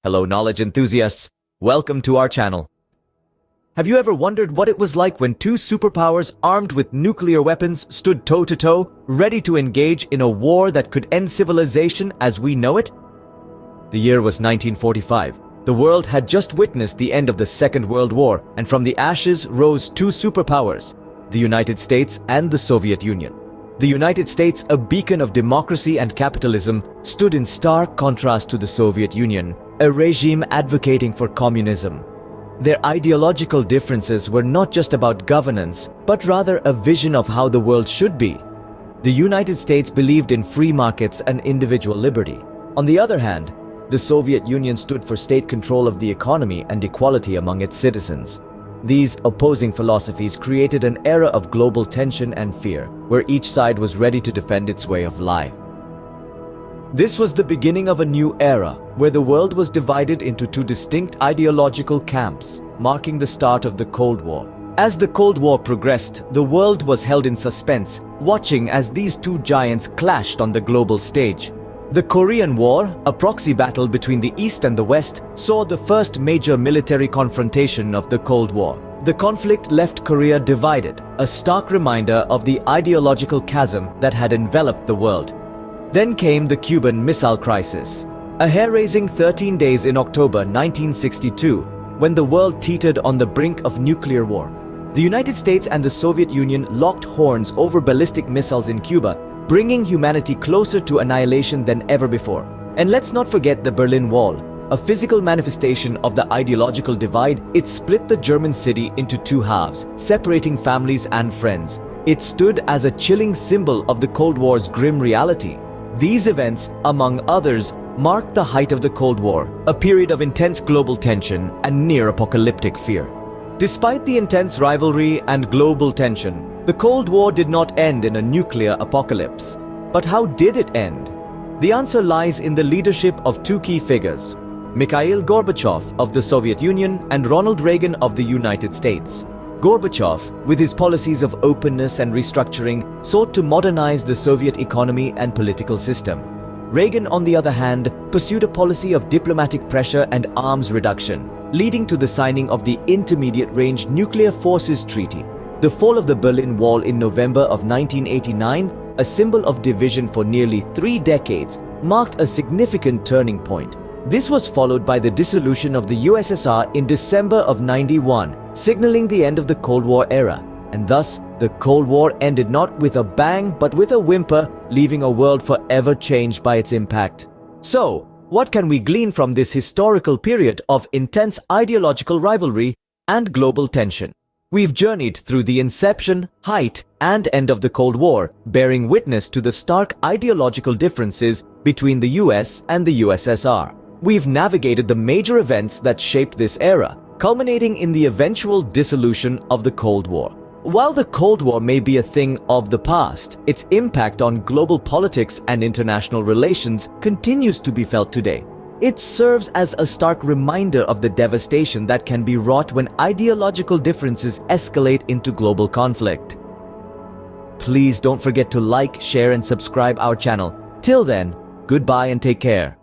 Hello, knowledge enthusiasts. Welcome to our channel. Have you ever wondered what it was like when two superpowers armed with nuclear weapons stood toe-to-toe, ready to engage in a war that could end civilization as we know it? The year was 1945. The world had just witnessed the end of the Second World War, and from the ashes rose two superpowers, the United States and the Soviet Union. The United States, a beacon of democracy and capitalism, stood in stark contrast to the Soviet Union, a regime advocating for communism. Their ideological differences were not just about governance, but rather a vision of how the world should be. The United States believed in free markets and individual liberty. On the other hand, the Soviet Union stood for state control of the economy and equality among its citizens. These opposing philosophies created an era of global tension and fear, where each side was ready to defend its way of life. This was the beginning of a new era, where the world was divided into two distinct ideological camps, marking the start of the Cold War. As the Cold War progressed, the world was held in suspense, watching as these two giants clashed on the global stage. The Korean War, a proxy battle between the East and the West, saw the first major military confrontation of the Cold War. The conflict left Korea divided, a stark reminder of the ideological chasm that had enveloped the world. Then came the Cuban Missile Crisis, a hair-raising 13 days in October 1962, when the world teetered on the brink of nuclear war. The United States and the Soviet Union locked horns over ballistic missiles in Cuba, bringing humanity closer to annihilation than ever before. And let's not forget the Berlin Wall, a physical manifestation of the ideological divide. It split the German city into two halves, separating families and friends. It stood as a chilling symbol of the Cold War's grim reality. These events, among others, marked the height of the Cold War, a period of intense global tension and near-apocalyptic fear. Despite the intense rivalry and global tension, the Cold War did not end in a nuclear apocalypse. But how did it end? The answer lies in the leadership of two key figures, Mikhail Gorbachev of the Soviet Union and Ronald Reagan of the United States. Gorbachev, with his policies of openness and restructuring, sought to modernize the Soviet economy and political system. Reagan, on the other hand, pursued a policy of diplomatic pressure and arms reduction, leading to the signing of the Intermediate-Range Nuclear Forces Treaty. The fall of the Berlin Wall in November of 1989, a symbol of division for nearly 3 decades, marked a significant turning point. This was followed by the dissolution of the USSR in December of '91, signaling the end of the Cold War era. And thus, the Cold War ended not with a bang but with a whimper, leaving a world forever changed by its impact. So, what can we glean from this historical period of intense ideological rivalry and global tension? We've journeyed through the inception, height, and end of the Cold War, bearing witness to the stark ideological differences between the US and the USSR. We've navigated the major events that shaped this era, culminating in the eventual dissolution of the Cold War. While the Cold War may be a thing of the past, its impact on global politics and international relations continues to be felt today. It serves as a stark reminder of the devastation that can be wrought when ideological differences escalate into global conflict. Please don't forget to like, share, and subscribe our channel. Till then, goodbye and take care.